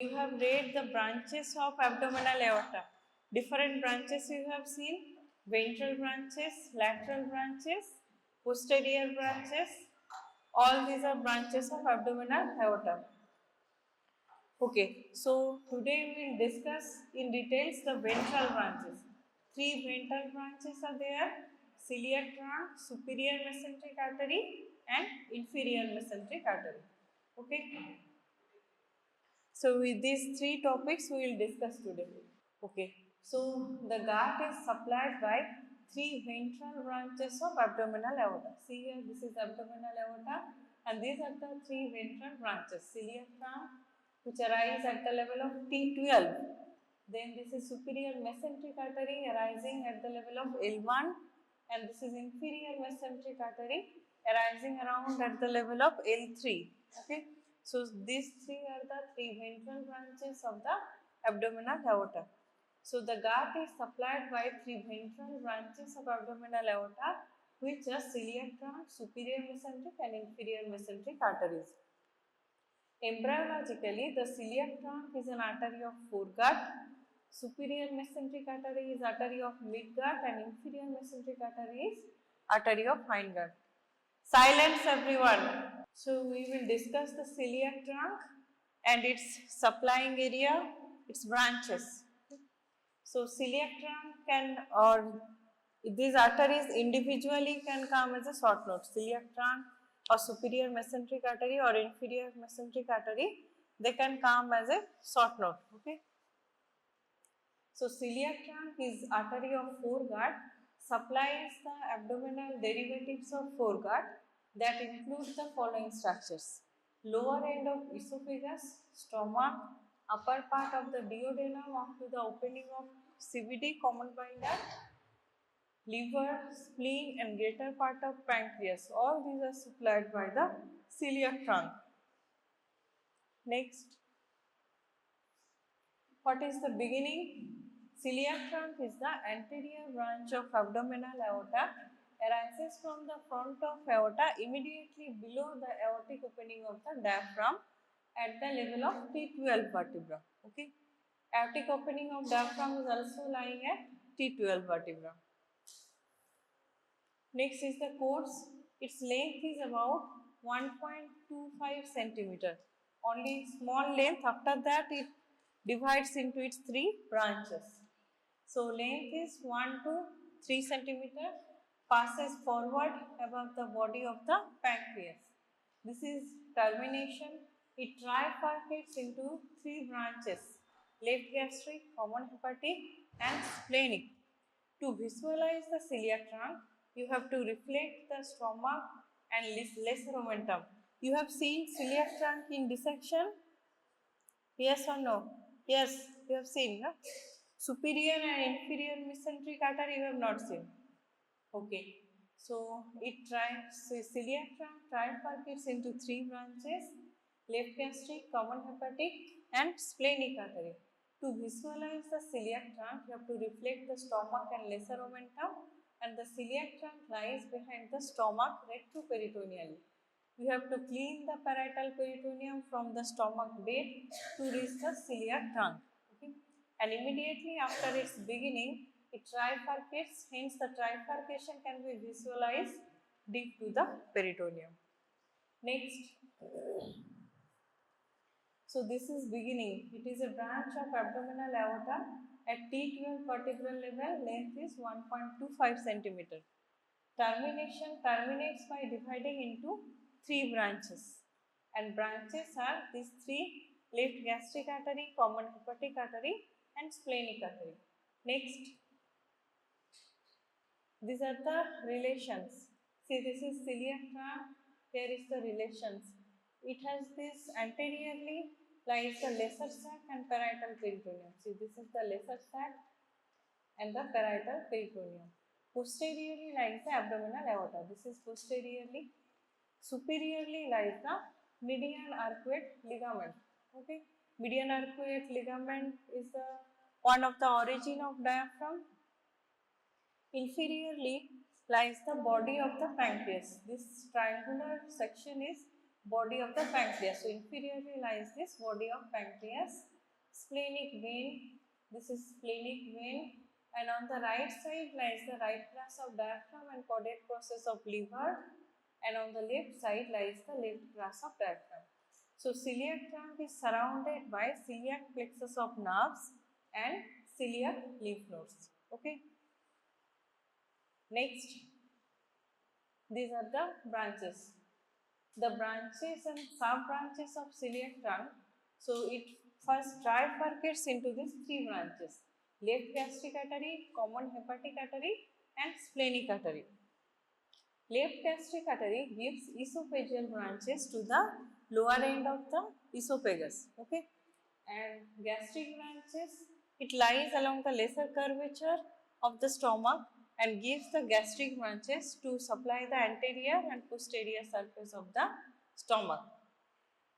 You have read the branches of abdominal aorta. Different branches you have seen, ventral branches, lateral branches, posterior branches. All these are branches of abdominal aorta. Okay, so today we will discuss in details the ventral branches. Three ventral branches are there: celiac trunk, superior mesenteric artery, and inferior mesenteric artery. Okay, so with these three topics we will discuss today. Okay, so the gut is supplied by three ventral branches of abdominal aorta. See here, this is abdominal aorta, and these are the three ventral branches: celiac trunk, which arise at the level of T12. Then this is superior mesenteric artery arising at the level of L1, and this is inferior mesenteric artery arising around at the level of L3. Okay, so these three are the three ventral branches of the abdominal aorta. So the gut is supplied by three ventral branches of abdominal aorta, which are celiac trunk, superior mesenteric and inferior mesenteric arteries. Embryologically, the celiac trunk is an artery of foregut, superior mesenteric artery is artery of midgut, and inferior mesenteric artery is artery of hindgut. Silence everyone. So we will discuss the celiac trunk and its supplying area, its branches. So celiac trunk can, or these arteries individually can come as a short note. Celiac trunk or superior mesenteric artery or inferior mesenteric artery, they can come as a short note. Okay. So celiac trunk is artery of foregut, supplies the abdominal derivatives of foregut that include the following structures: lower end of esophagus, stomach, upper part of the duodenum up to the opening of CVD, common bile duct, liver, spleen, and greater part of pancreas. All these are supplied by the celiac trunk. Next, what is the beginning? Celiac trunk is the anterior branch of abdominal aorta, arises from the front of aorta immediately below the aortic opening of the diaphragm at the level of T12 vertebra. Okay, aortic opening of diaphragm is also lying at T12 vertebra. Next is the course. Its length is about 1.25 centimeter. Only small length. After that, it divides into its three branches. So length is 1 to 3 centimeter. Passes forward above the body of the pancreas. This is termination. It trifurcates into three branches: left gastric, common hepatic, and splenic. To visualize the celiac trunk, you have to reflect the stomach and lesser omentum. You have seen celiac trunk in dissection? Yes or no? Yes, you have seen. No? Superior and inferior mesenteric artery you have not seen. Okay. So celiac trunk trifurcates into three branches: left gastric, common hepatic, and splenic artery. To visualize the celiac trunk, you have to reflect the stomach and lesser omentum, and the celiac trunk lies behind the stomach retroperitoneally. You have to clean the parietal peritoneum from the stomach bed to reach the celiac trunk. Okay? And immediately after its beginning, it trifurcates, hence the trifurcation can be visualized deep to the peritoneum. Next, so this is beginning. It is a branch of abdominal aorta at T12 vertebral level. Length is 1.25 centimeter. Termination terminates by dividing into three branches, and branches are these three: left gastric artery, common hepatic artery, and splenic artery. Next, these are the relations. See, this is celiac trunk. Here is the relations. It has this anteriorly lies the lesser sac and parietal peritoneum. See, this is the lesser sac and the parietal peritoneum. Posteriorly lies the abdominal aorta. This is posteriorly. Superiorly lies the median arcuate ligament. Okay, median arcuate ligament is the one of the origin of diaphragm. Inferiorly lies the body of the pancreas. This triangular section is body of the pancreas. So inferiorly lies this body of pancreas. Splenic vein, this is splenic vein, and on the right side lies the right class of diaphragm and caudate process of liver, and on the left side lies the left class of diaphragm. So celiac trunk is surrounded by celiac plexus of nerves and celiac lymph nodes. Okay. Next, these are the branches. The branches and sub-branches of celiac trunk. So it first trifurcates into these three branches: left gastric artery, common hepatic artery, and splenic artery. Left gastric artery gives esophageal branches to the lower end of the esophagus. Okay, and gastric branches, it lies along the lesser curvature of the stomach and gives the gastric branches to supply the anterior and posterior surface of the stomach.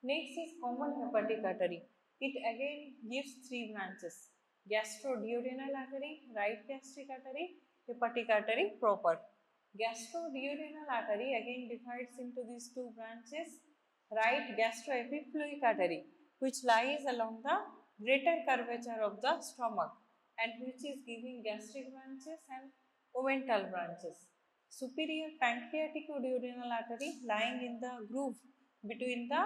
Next is common hepatic artery. It again gives three branches: gastroduodenal artery, right gastric artery, hepatic artery proper. Gastroduodenal artery again divides into these two branches: right gastroepiploic artery, which lies along the greater curvature of the stomach and which is giving gastric branches and omental branches. Superior pancreaticoduodenal artery lying in the groove between the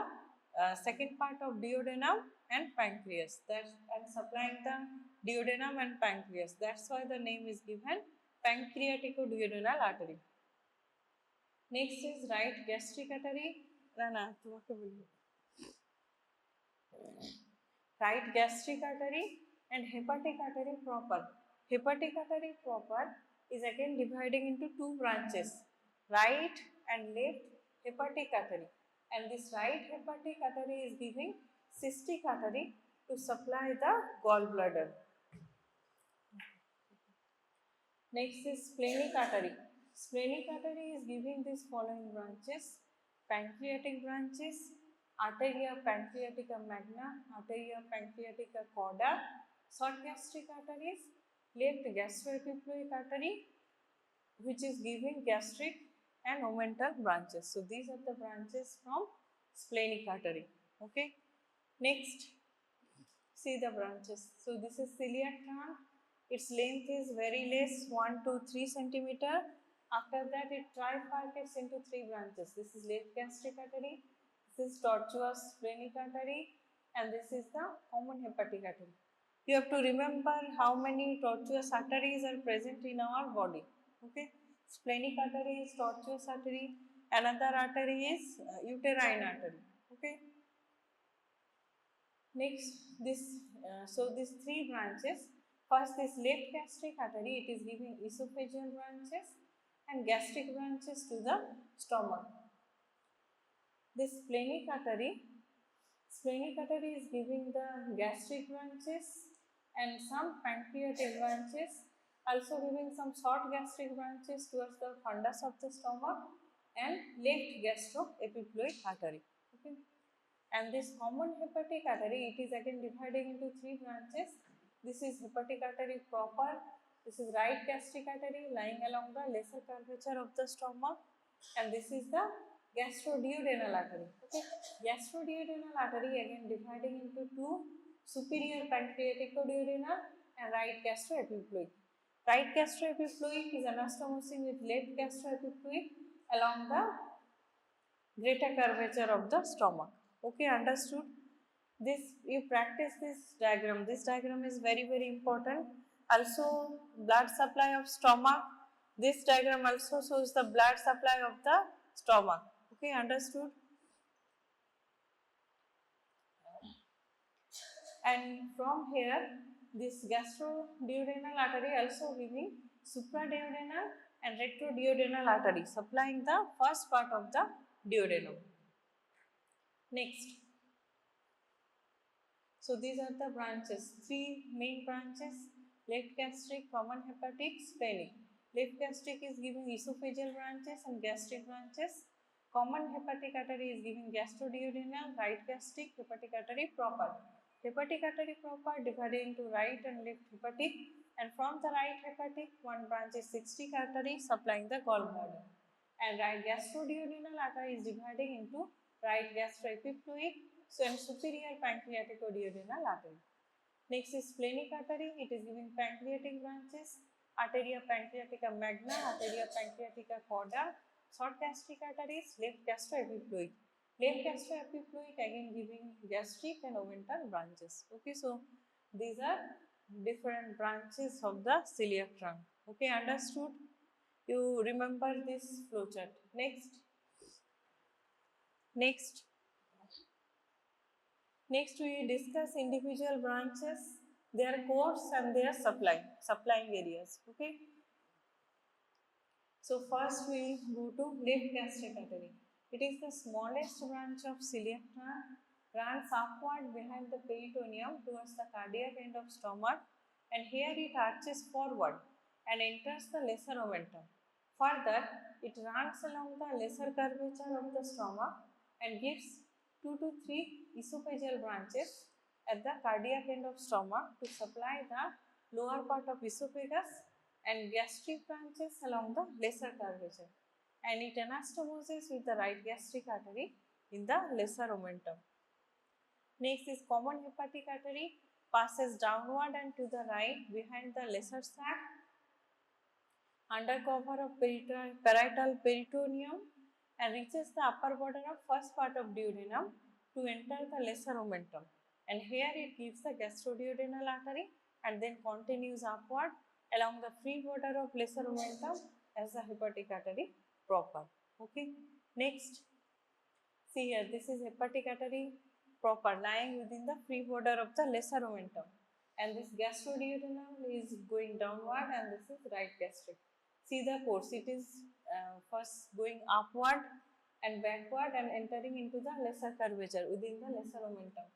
second part of duodenum and pancreas, and supplying the duodenum and pancreas. That's why the name is given pancreaticoduodenal artery. Next is right gastric artery. Right gastric artery and hepatic artery proper. Hepatic artery proper is again dividing into two branches: right and left hepatic artery. And this right hepatic artery is giving cystic artery to supply the gallbladder. Next is splenic artery. Splenic artery is giving these following branches: pancreatic branches, arteria pancreatica magna, arteria pancreatica cauda, short gastric arteries, left gastroepiploic artery, which is giving gastric and omental branches. So these are the branches from splenic artery. Okay. Next, see the branches. So this is celiac trunk. Its length is very less, 1 to 3 centimeter. After that, it trifurcates into three branches. This is left gastric artery, this is tortuous splenic artery, and this is the common hepatic artery. You have to remember how many tortuous arteries are present in our body. Okay, splenic artery is tortuous artery. Another artery is uterine artery. Okay. Next, these three branches. First, this left gastric artery, it is giving esophageal branches and gastric branches to the stomach. This splenic artery is giving the gastric branches and some pancreatic branches, also giving some short gastric branches towards the fundus of the stomach, and left gastroepiploic artery. Okay. And this common hepatic artery, it is again dividing into three branches. This is hepatic artery proper. This is right gastric artery lying along the lesser curvature of the stomach, and this is the gastroduodenal artery. Okay, gastroduodenal artery again dividing into two: superior pancreaticoduodenal and right gastroepiploic. Right gastroepiploic is anastomosing with left gastroepiploic along the greater curvature of the stomach. Okay, understood? This, you practice this diagram. This diagram is very important. Also, blood supply of stomach. This diagram also shows the blood supply of the stomach. Okay, understood? And from here, this gastroduodenal artery also giving supraduodenal and retroduodenal artery, supplying the first part of the duodenum. Next, so these are the branches, three main branches: left gastric, common hepatic, splenic. Left gastric is giving esophageal branches and gastric branches. Common hepatic artery is giving gastroduodenal, right gastric, hepatic artery proper. Hepatic artery proper divided into right and left hepatic, and from the right hepatic, one branch is cystic artery supplying the gallbladder, and right gastroduodenal artery is dividing into right gastroepiploic, so and superior pancreaticoduodenal artery. Next is splenic artery. It is giving pancreatic branches, arteria pancreatica magna, arteria pancreatica cauda. Short gastric arteries, left gastroepiploic. Left gastroepiploic again giving gastric and omental branches. Okay, so these are different branches of the celiac trunk. Okay, understood? You remember this flowchart. Next we discuss individual branches, their course and their supplying areas. Okay. So first we go to left gastric artery. It is the smallest branch of celiac trunk, runs upward behind the peritoneum towards the cardiac end of stomach, and here it arches forward and enters the lesser omentum. Further, it runs along the lesser curvature of the stomach and gives 2 to 3 esophageal branches at the cardiac end of stomach to supply the lower part of esophagus, and gastric branches along the lesser curvature, and it anastomoses with the right gastric artery in the lesser omentum. Next is common hepatic artery, passes downward and to the right behind the lesser sac under cover of parietal peritoneum and reaches the upper border of first part of duodenum to enter the lesser omentum, and here it gives the gastroduodenal artery and then continues upward along the free border of lesser omentum as the hepatic artery proper. Okay. Next, see here, this is hepatic artery proper lying within the free border of the lesser omentum, and this gastroduodenal is going downward and this is right gastric. See the course, it is first going upward and backward and entering into the lesser curvature within the lesser omentum.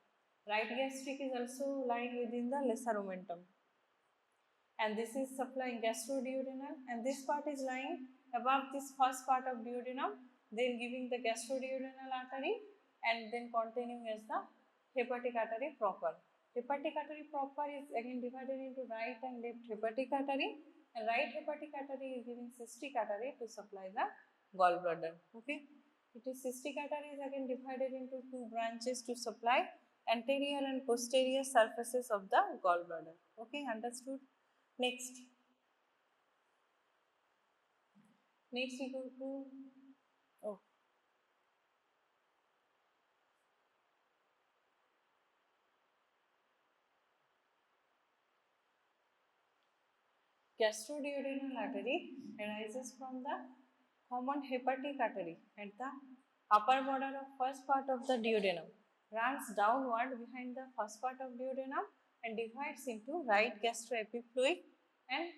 Right gastric is also lying within the lesser omentum, and this is supplying gastroduodenal, and this part is lying above this first part of duodenum, then giving the gastroduodenal artery and then continuing as the hepatic artery proper. Hepatic artery proper is again divided into right and left hepatic artery, and right hepatic artery is giving cystic artery to supply the gallbladder. Okay, it is cystic artery is again divided into two branches to supply anterior and posterior surfaces of the gallbladder. Okay, understood? Next we go to gastroduodenal artery arises from the common hepatic artery at the upper border of first part of the duodenum, runs downward behind the first part of duodenum and divides into right gastroepiploic and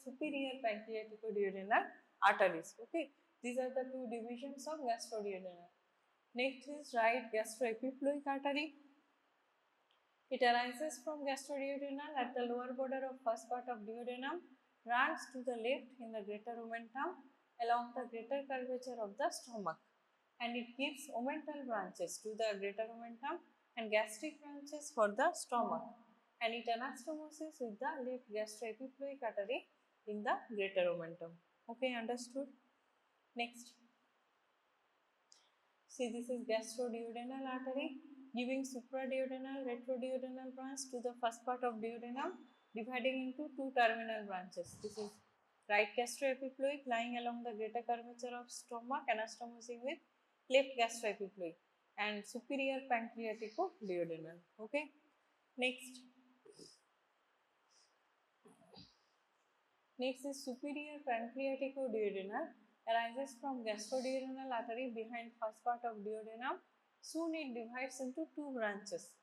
superior pancreaticoduodenal arteries. Okay, these are the two divisions of gastroduodenal. Next is right gastroepiploic artery. It arises from gastroduodenal at the lower border of first part of duodenum, runs to the left in the greater omentum along the greater curvature of the stomach, and it gives omental branches to the greater omentum and gastric branches for the stomach, and it anastomoses with the left gastroepiploic artery in the greater omentum. Okay, understood? Next, see, this is gastroduodenal artery giving supraduodenal, retroduodenal branch to the first part of duodenum, dividing into two terminal branches. This is right gastroepiploic lying along the greater curvature of stomach, anastomosing with left gastroepiploic, and superior pancreaticoduodenal. Okay. Next is superior pancreaticoduodenal, arises from gastroduodenal artery behind first part of duodenum. Soon it divides into two branches,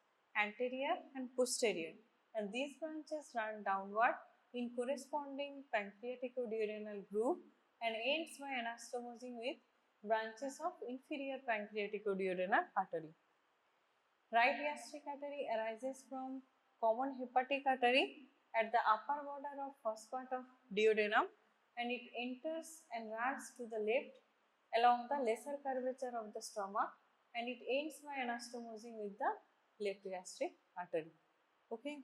anterior and posterior, and these branches run downward in corresponding pancreaticoduodenal groove and ends by anastomosing with branches of inferior pancreaticoduodenal artery. Right gastric artery arises from common hepatic artery at the upper border of first part of duodenum, and it enters and runs to the left along the lesser curvature of the stomach, and it ends by anastomosing with the left gastric artery. Okay.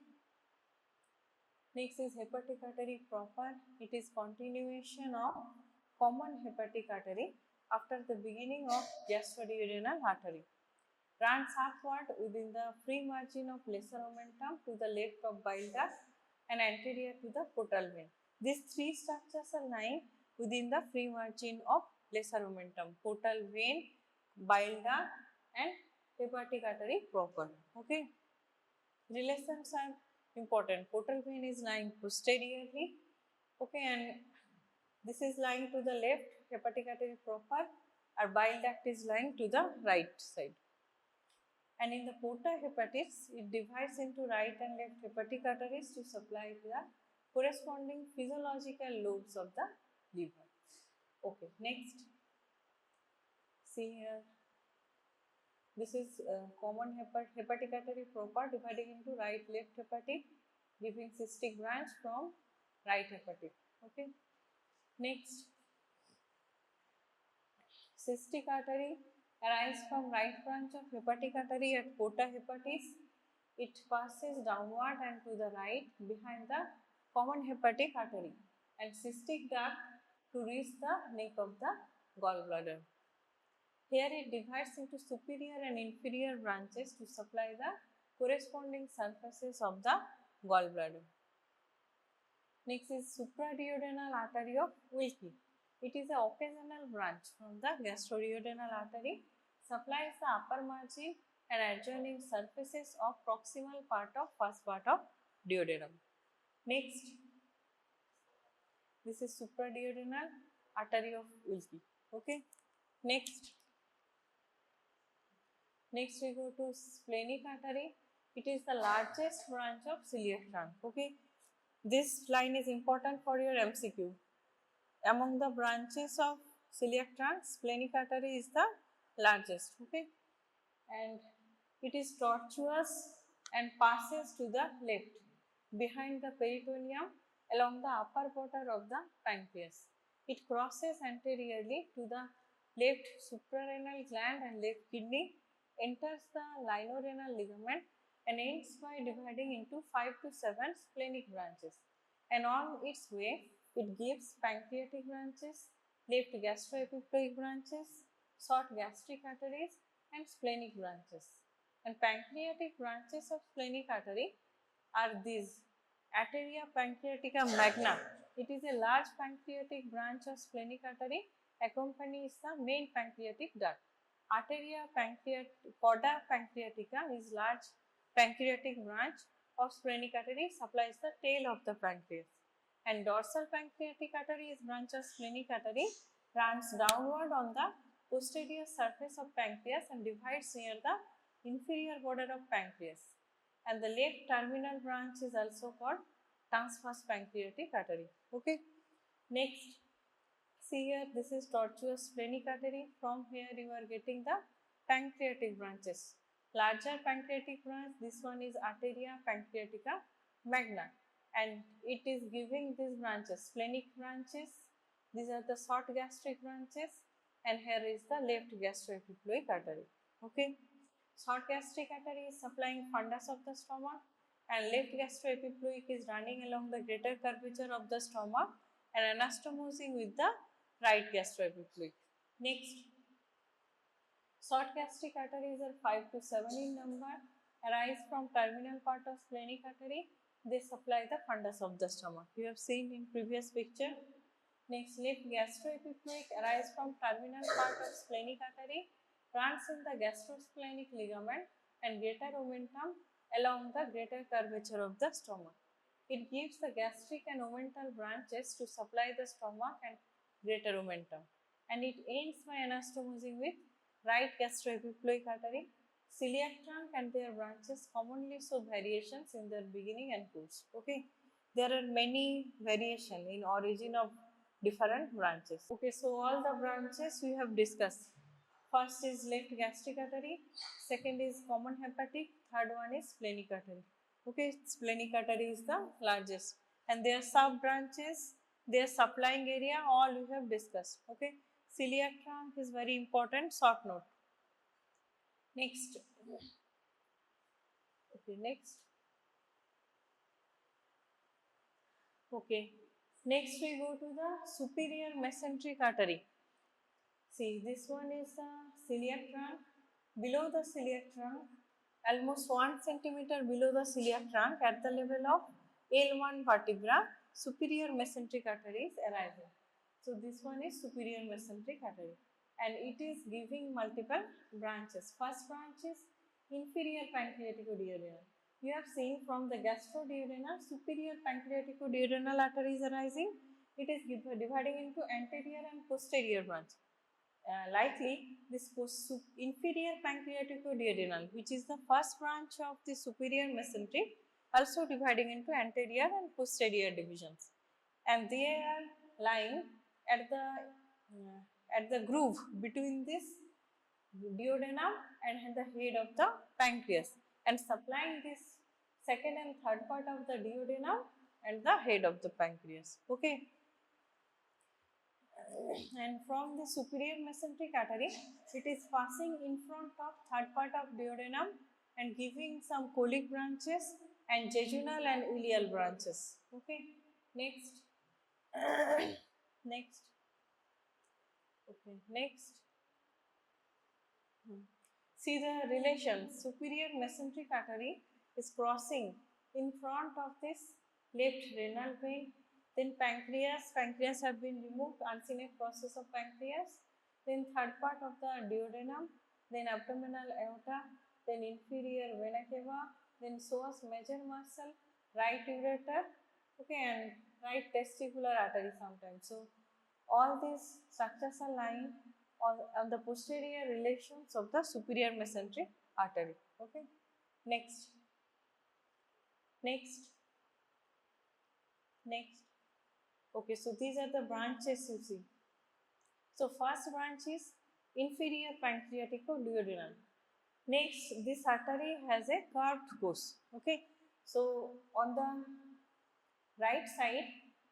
Next is hepatic artery proper. It is continuation of common hepatic artery, after the beginning of gastroduodenal artery. Runs upward within the free margin of lesser omentum to the left of bile duct and anterior to the portal vein. These three structures are lying within the free margin of lesser omentum, portal vein, bile duct and hepatic artery proper. Okay. Relations are important. Portal vein is lying posteriorly. Okay, and this is lying to the left, hepatic artery proper, or bile duct is lying to the right side. And in the porta hepatis, it divides into right and left hepatic arteries to supply the corresponding physiological lobes of the liver. Okay, next. See here. This is common hepatic artery proper dividing into right left hepatic, giving cystic branch from right hepatic. Okay. Next. Cystic artery arises from right branch of hepatic artery at porta hepatis. It passes downward and to the right behind the common hepatic artery and cystic duct to reach the neck of the gallbladder. Here it divides into superior and inferior branches to supply the corresponding surfaces of the gallbladder. Next is supraduodenal artery of Wilkie. It is an occasional branch from the gastroduodenal artery, supplies the upper margin and adjoining surfaces of proximal part of first part of duodenum. Next, this is supraduodenal artery of Wilkie. Okay. Next we go to splenic artery. It is the largest branch of celiac trunk. Okay. This line is important for your MCQ. Among the branches of celiac trunk, splenic artery is the largest. Okay. And it is tortuous and passes to the left behind the peritoneum along the upper border of the pancreas. It crosses anteriorly to the left suprarenal gland and left kidney, enters the linorenal ligament and ends by dividing into 5 to 7 splenic branches. And on its way, it gives pancreatic branches, left gastroepiploic branches, short gastric arteries and splenic branches. And pancreatic branches of splenic artery are these: Arteria pancreatica magna. It is a large pancreatic branch of splenic artery, accompanies the main pancreatic duct. Arteria cauda pancreatica is large pancreatic branch of splenic artery, supplies the tail of the pancreas. And dorsal pancreatic artery is branch of splenic artery, runs downward on the posterior surface of pancreas and divides near the inferior border of pancreas. And the left terminal branch is also called transverse pancreatic artery. Okay. Next, see here, this is tortuous splenic artery. From here you are getting the pancreatic branches. Larger pancreatic branch, this one is arteria pancreatica magna, and it is giving these branches, splenic branches. These are the short gastric branches, and here is the left gastroepiploic artery. Okay. Short gastric artery is supplying fundus of the stomach, and left gastroepiploic is running along the greater curvature of the stomach and anastomosing with the right gastroepiploic. Next, short gastric arteries are 5 to 7 in number, arise from terminal part of splenic artery. They supply the fundus of the stomach. You have seen in previous picture. Next, left gastroepiploic arise from terminal part of splenic artery, runs in the gastrosplenic ligament and greater omentum along the greater curvature of the stomach. It gives the gastric and omental branches to supply the stomach and greater omentum, and it ends by anastomosing with right gastroepiploic artery. Celiac trunk and their branches commonly show variations in their beginning and course. Okay, there are many variations in origin of different branches. Okay, so all the branches we have discussed. First is left gastric artery, second is common hepatic, third one is splenic artery. Okay, splenic artery is the largest, and their sub branches, their supplying area, all we have discussed. Okay, celiac trunk is very important, short note. Next, okay, next. Okay, next we go to the superior mesenteric artery. See, this one is the celiac trunk. Below the celiac trunk, almost 1 centimeter below the celiac trunk at the level of L1 vertebra, superior mesenteric artery is arising. So, this one is superior mesenteric artery and it is giving multiple branches. First branch is inferior pancreaticoduodenal. You have seen from the gastroduodenal, superior pancreaticoduodenal artery is arising. It is dividing into anterior and posterior branch. Likely this inferior pancreaticoduodenal, which is the first branch of the superior mesenteric, also dividing into anterior and posterior divisions, and they are lying at the groove between this duodenum and the head of the pancreas, and supplying this second and third part of the duodenum and the head of the pancreas. Okay. And from the superior mesenteric artery, it is passing in front of third part of duodenum and giving some colic branches and jejunal and ileal branches. Okay. Next. Next. Okay. Next. See the relation. Superior mesenteric artery is crossing in front of this left renal vein. Then pancreas have been removed, uncinate process of pancreas. Then third part of the duodenum, then abdominal aorta, then inferior vena cava, then psoas major muscle, right ureter, okay, and right testicular artery sometimes. So all these structures are lying on the posterior relations of the superior mesenteric artery. Okay. Next. Next. Next. Okay, so these are the branches you see. So first branch is inferior pancreaticoduodenal. Next, this artery has a curved course. Okay, so on the right side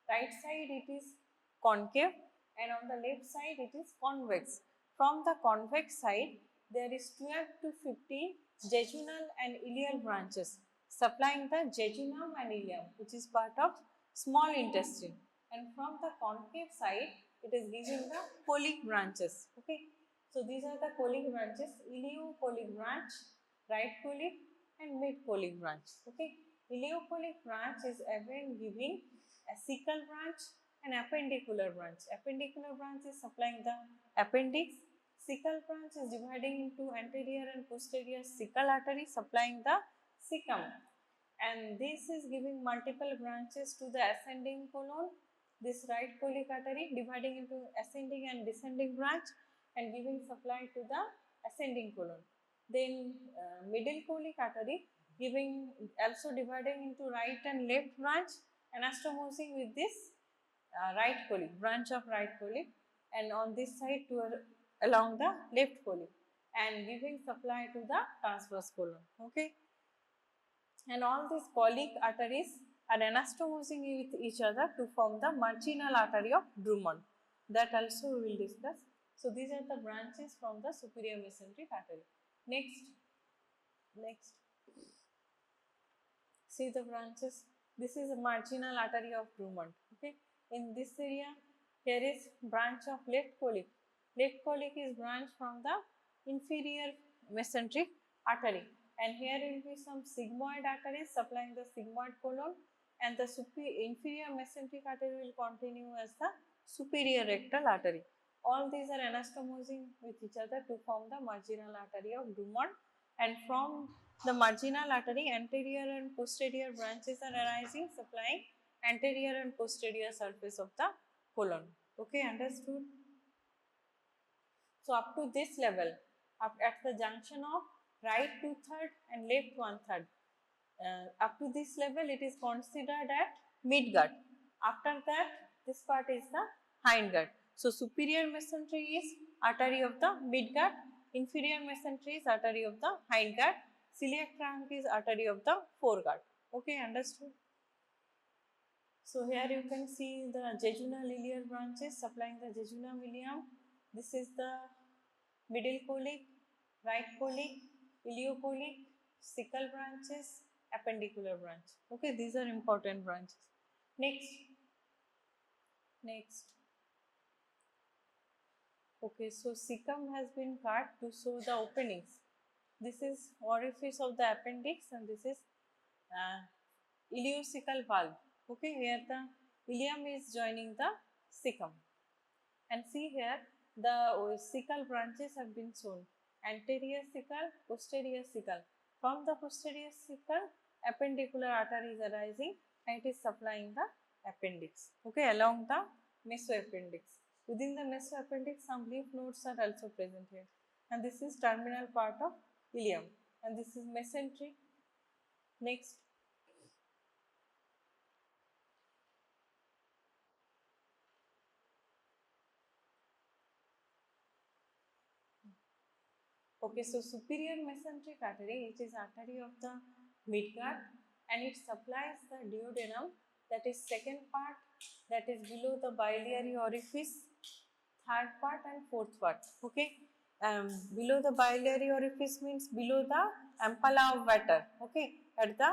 it is concave, and on the left side it is convex. From the convex side, there is 12 to 15 jejunal and ileal branches supplying the jejunum and ileum, which is part of small intestine. And from the concave side, it is giving the colic branches. Okay, so these are the colic branches: ileocolic branch, right colic, and mid colic branch. Okay, ileocolic branch is again giving a cecal branch and appendicular branch. Appendicular branch is supplying the appendix. Cecal branch is dividing into anterior and posterior cecal artery supplying the cecum, and this is giving multiple branches to the ascending colon. This right colic artery dividing into ascending and descending branch and giving supply to the ascending colon. Then middle colic artery giving, also dividing into right and left branch, anastomosing with this right colic, branch of right colic, and on this side to along the left colic, and giving supply to the transverse colon. Okay, and all these colic arteries are anastomosing with each other to form the marginal artery of Drummond. That also we will discuss. So these are the branches from the superior mesenteric artery. Next. See the branches. This is a marginal artery of Drummond. Okay, in this area, here is branch of left colic. Left colic is branch from the inferior mesenteric artery, and here will be some sigmoid arteries supplying the sigmoid colon, and the inferior mesenteric artery will continue as the superior rectal artery. All these are anastomosing with each other to form the marginal artery of Drummond, and from the marginal artery, anterior and posterior branches are arising supplying anterior and posterior surface of the colon. Okay, understood? So up to this level, at the junction of right 2/3 and left 1/3, up to this level it is considered at midgut. After that, this part is the hindgut. So superior mesentery is artery of the midgut, inferior mesentery is artery of the hindgut, celiac trunk is artery of the foregut. Okay, understood? So here you can see the jejunal ileal branches supplying the jejunum ileum. This is the middle colic, right colic, ileocolic, cecal branches, appendicular branch. Okay, these are important branches. Next. Okay, so cecum has been cut to show the openings. This is orifice of the appendix and this is uh, ileocecal valve. Okay, here the ileum is joining the cecum. And see here the cecal branches have been shown. Anterior cecal, posterior cecal. From the posterior cecal, appendicular artery is arising and it is supplying the appendix. Okay, along the mesoappendix. Within the mesoappendix, some lymph nodes are also present here. And this is terminal part of ileum. And this is mesentery. Next. Okay, so superior mesenteric artery, it is artery of the midgut and it supplies the duodenum, that is second part, that is below the biliary orifice, third part and fourth part. Okay, below the biliary orifice means below the ampulla of Vater. Okay, at the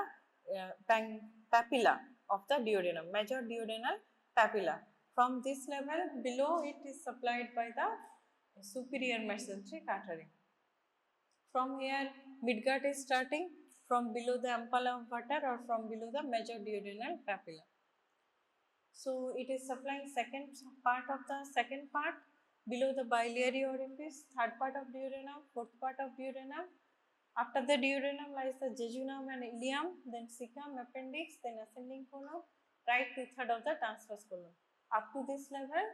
papilla of the duodenum, major duodenal papilla. From this level below, it is supplied by the superior mesenteric artery. From here, midgut is starting from below the ampulla of Vater or from below the major duodenal papilla. So it is supplying second part of the second part below the biliary orifice, third part of duodenum, fourth part of duodenum. After the duodenum lies the jejunum and ileum, then cecum, appendix, then ascending colon, right two-third of the transverse colon. Up to this level,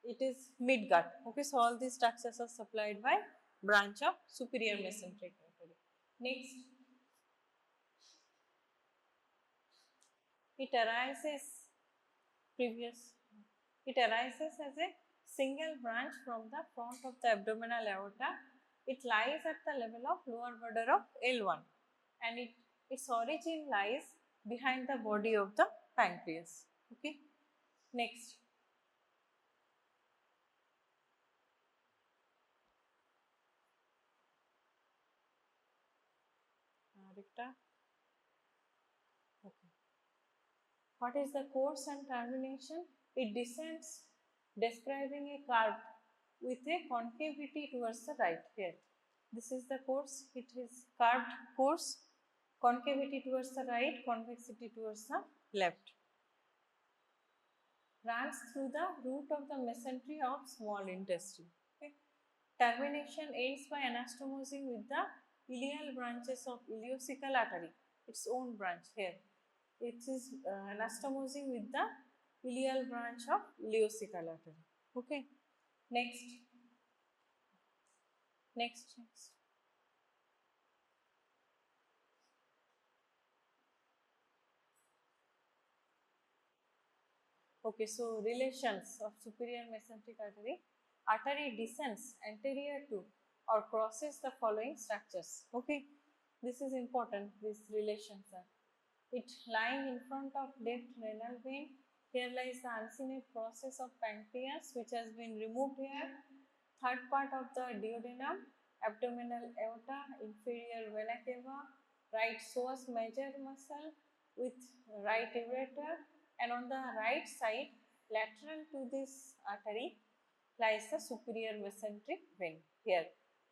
it is midgut. Okay, so all these structures are supplied by branch of superior mesenteric artery. Next, it arises it arises as a single branch from the front of the abdominal aorta. It lies at the level of lower border of L1 and its origin lies behind the body of the pancreas. Okay. Next. Rikta. Okay. What is the course and termination? It descends describing a curve with a concavity towards the right here. This is the course. It is curved course, concavity towards the right, convexity towards the left. Runs through the root of the mesentery of small intestine. Okay. Termination ends by anastomosing with the ileal branches of ileocecal artery, its own branch here. It is anastomosing with the ileal branch of ileocecal artery. Okay. Next. Next. Okay, so relations of superior mesenteric artery. Artery descends anterior to or crosses the following structures. Okay, this is important, these relations are. It lying in front of left renal vein. Here lies the uncinate process of pancreas which has been removed here. Third part of the duodenum, abdominal aorta, inferior vena cava, right psoas major muscle with right ureter, and on the right side lateral to this artery lies the superior mesenteric vein. Here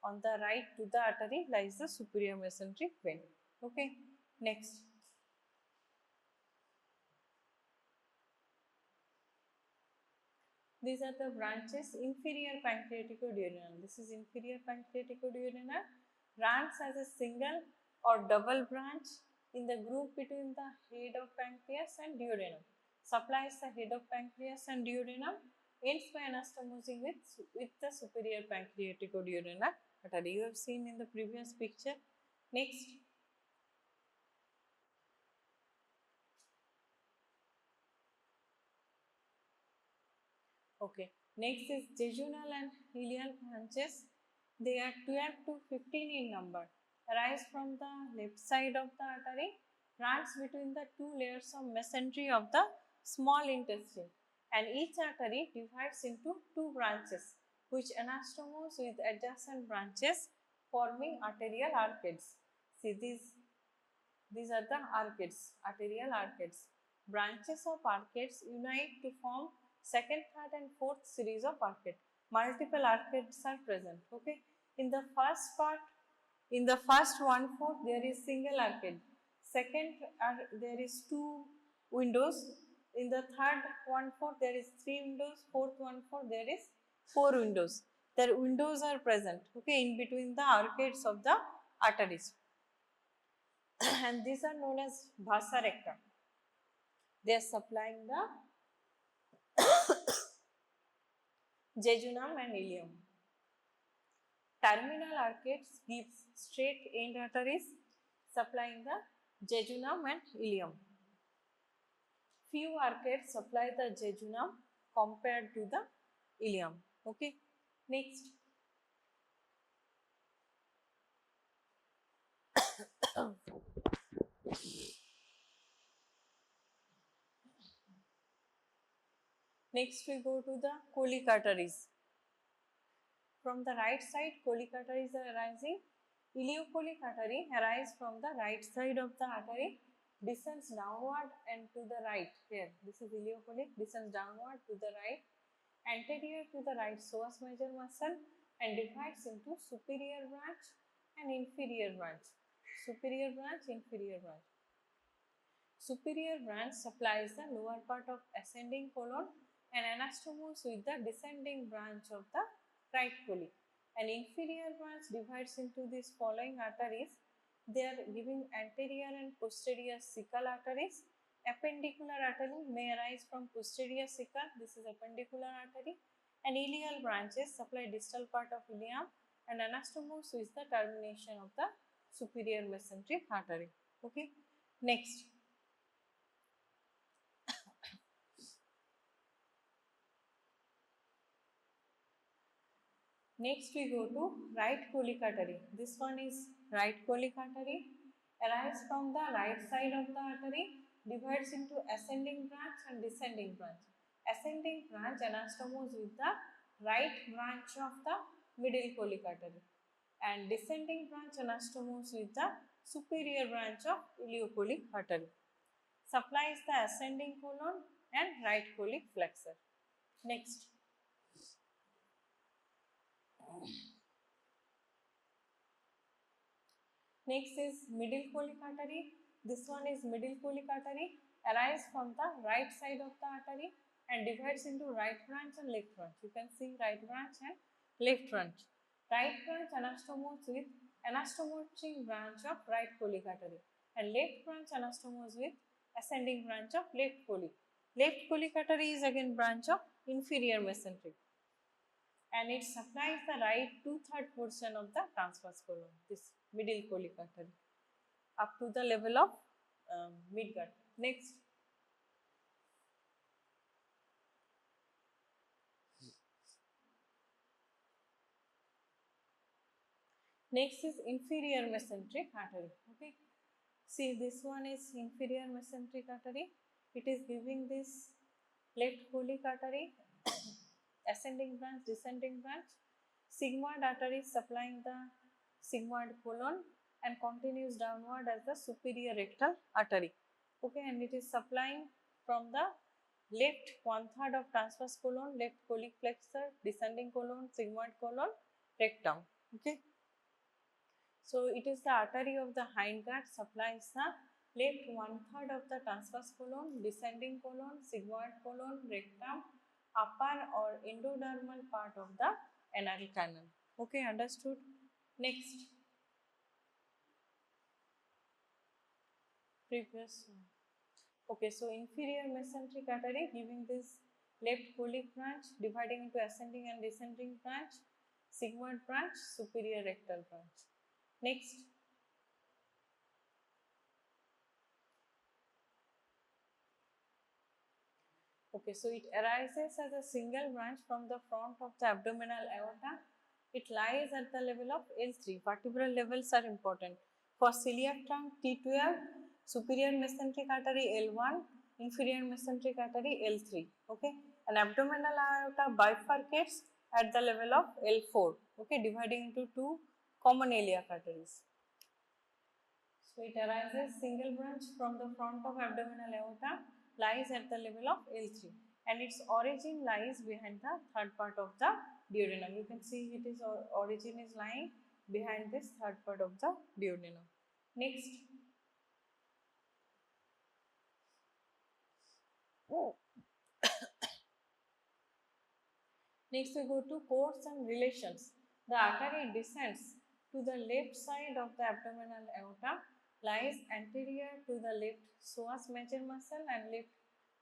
on the right to the artery lies the superior mesenteric vein. Okay, next. These are the branches. Inferior pancreaticoduodenal. This is inferior pancreaticoduodenal. Runs as a single or double branch in the groove between the head of pancreas and duodenum. Supplies the head of pancreas and duodenum. Ends by anastomosing with the superior pancreaticoduodenal artery. You have seen in the previous picture. Next. Okay. Next is jejunal and ileal branches. They are 12 to 15 in number. Arise from the left side of the artery, runs between the two layers of mesentery of the small intestine, and each artery divides into two branches which anastomose with adjacent branches forming arterial arcades. See these are the arcades, arterial arcades. Branches of arcades unite to form second, third and fourth series of arcade. multiple arcades are present. Okay, in the first part, in the first 1/4 there is single arcade. Second, there is 2 windows. In the third 1/4 there is 3 windows. Fourth 1/4 there is 4 windows. Their windows are present. Okay, in between the arcades of the arteries, and these are known as vasa recta. They are supplying the jejunum and ileum. Terminal arcades gives straight end arteries supplying the jejunum and ileum. Few arcades supply the jejunum compared to the ileum. Okay, next. Next we go to the colic arteries. From the right side, colic arteries are arising. Ileocolic artery arises from the right side of the artery, descends downward and to the right. Here, this is ileocolic, descends downward to the right, anterior to the right psoas major muscle, and divides into superior branch and inferior branch. Superior branch, inferior branch. Superior branch supplies the lower part of ascending colon and anastomose with the descending branch of the right colic. An inferior branch divides into these following arteries. They are giving anterior and posterior cecal arteries. Appendicular artery may arise from posterior cecal. This is appendicular artery. And ileal branches supply distal part of ileum, and anastomose is the termination of the superior mesenteric artery. Okay. Next. Next we go to right colic artery. This one is right colic artery, arises from the right side of the artery, divides into ascending branch and descending branch. Ascending branch anastomose with the right branch of the middle colic artery, and descending branch anastomose with the superior branch of ileocolic artery. Supplies the ascending colon and right colic flexor. Next. Next is middle colic artery. This one is middle colic artery, arises from the right side of the artery and divides into right branch and left branch. You can see right branch and left branch. Right branch anastomose with anastomosing branch of right colic artery, and left branch anastomose with ascending branch of left colic. Left colic artery is again branch of inferior mesenteric, and it supplies the right 2/3 portion of the transverse colon, this middle colic artery, up to the level of midgut. Next. Next is inferior mesenteric artery. Okay. See, this one is inferior mesenteric artery. It is giving this left colic artery, ascending branch, descending branch. Sigmoid artery supplying the sigmoid colon and continues downward as the superior rectal artery. Okay, and it is supplying from the left 1/3 of transverse colon, left colic flexor, descending colon, sigmoid colon, rectum. Okay. So it is the artery of the hindgut, supplies the left 1/3 of the transverse colon, descending colon, sigmoid colon, rectum, upper or endodermal part of the anal canal. Okay, understood? Next. Previous. Okay, so inferior mesenteric artery giving this left colic branch, dividing into ascending and descending branch, sigmoid branch, superior rectal branch. Next. Okay, so it arises as a single branch from the front of the abdominal aorta. It lies at the level of L3. Vertebral levels are important. For celiac trunk, T12, superior mesenteric artery L1, inferior mesenteric artery L3. Okay, and abdominal aorta bifurcates at the level of L4. Okay, dividing into 2 common iliac arteries. So it arises single branch from the front of abdominal aorta, lies at the level of L3, and its origin lies behind the third part of the duodenum. You can see it is origin is lying behind this third part of the duodenum. Next. Next we go to course and relations. The artery descends to the left side of the abdominal aorta, lies anterior to the left psoas major muscle and left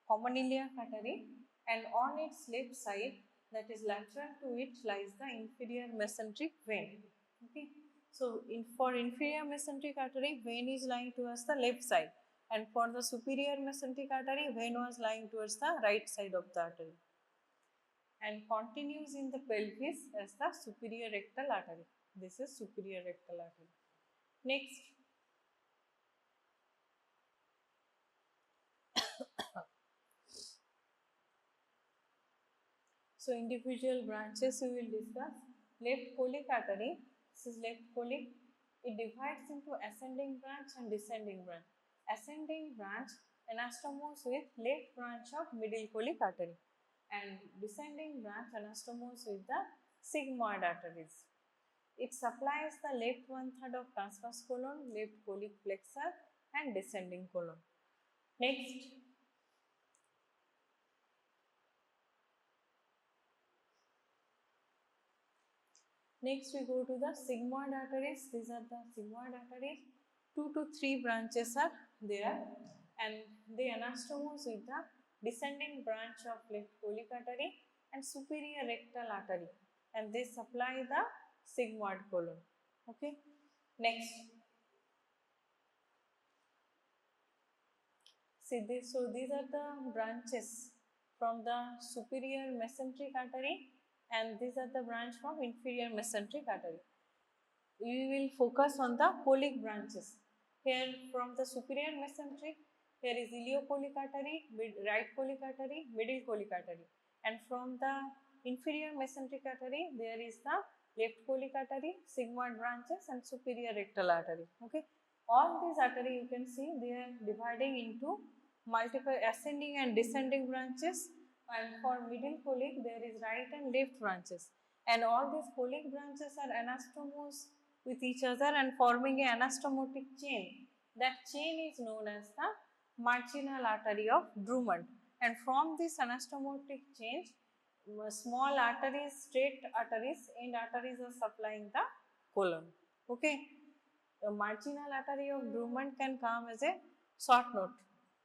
common iliac artery, and on its left side, that is lateral to it, lies the inferior mesenteric vein. Okay. So for inferior mesenteric artery, vein is lying towards the left side, and for the superior mesenteric artery, vein was lying towards the right side of the artery, and continues in the pelvis as the superior rectal artery. This is superior rectal artery. Next. So individual branches we will discuss. Left colic artery, this is left colic. It divides into ascending branch and descending branch. Ascending branch anastomose with left branch of middle colic artery, and descending branch anastomose with the sigmoid arteries. It supplies the left 1/3 of transverse colon, left colic plexus and descending colon. Next. Next we go to the sigmoid arteries. These are the sigmoid arteries. 2 to 3 branches are there, and they anastomose with the descending branch of left colic artery and superior rectal artery, and they supply the sigmoid colon. Okay. Next. See this, so these are the branches from the superior mesenteric artery, and these are the branch from inferior mesenteric artery. We will focus on the colic branches. Here from the superior mesenteric, here is iliocolic artery, right colic artery, middle colic artery, and from the inferior mesenteric artery, there is the left colic artery, sigmoid branches and superior rectal artery. Okay. All these artery you can see they are dividing into multiple ascending and descending branches, and for middle colic there is right and left branches, and all these colic branches are anastomosed with each other and forming an anastomotic chain. That chain is known as the marginal artery of Drummond, and from this anastomotic chain, small arteries, straight arteries, end arteries are supplying the colon. Okay. The marginal artery of Drummond can come as a short note.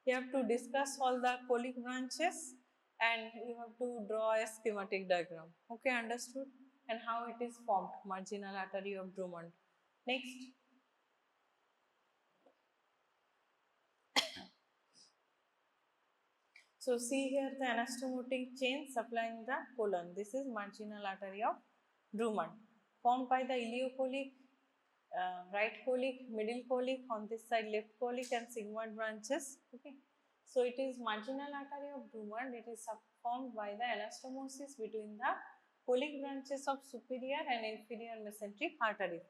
You have to discuss all the colic branches and you have to draw a schematic diagram. Okay, understood? And how it is formed, marginal artery of Drummond. Next. So see here the anastomotic chain supplying the colon. This is marginal artery of Drummond, formed by the iliocolic, right colic, middle colic, on this side left colic and sigmoid branches. Okay. So it is marginal artery of Drummond. It is formed by the anastomosis between the colic branches of superior and inferior mesenteric arteries.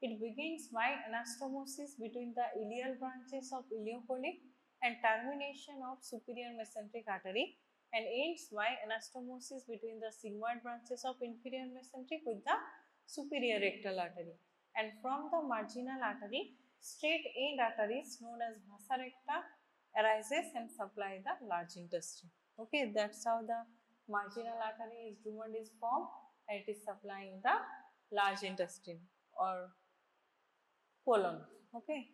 It begins by anastomosis between the iliac branches of iliocolic and termination of superior mesenteric artery, and ends by anastomosis between the sigmoid branches of inferior mesenteric with the superior rectal artery. And from the marginal artery, straight end arteries known as vasa recta arises and supply the large intestine. Okay, that's how the marginal artery is Drummond is formed, and it is supplying the large intestine or colon. Okay.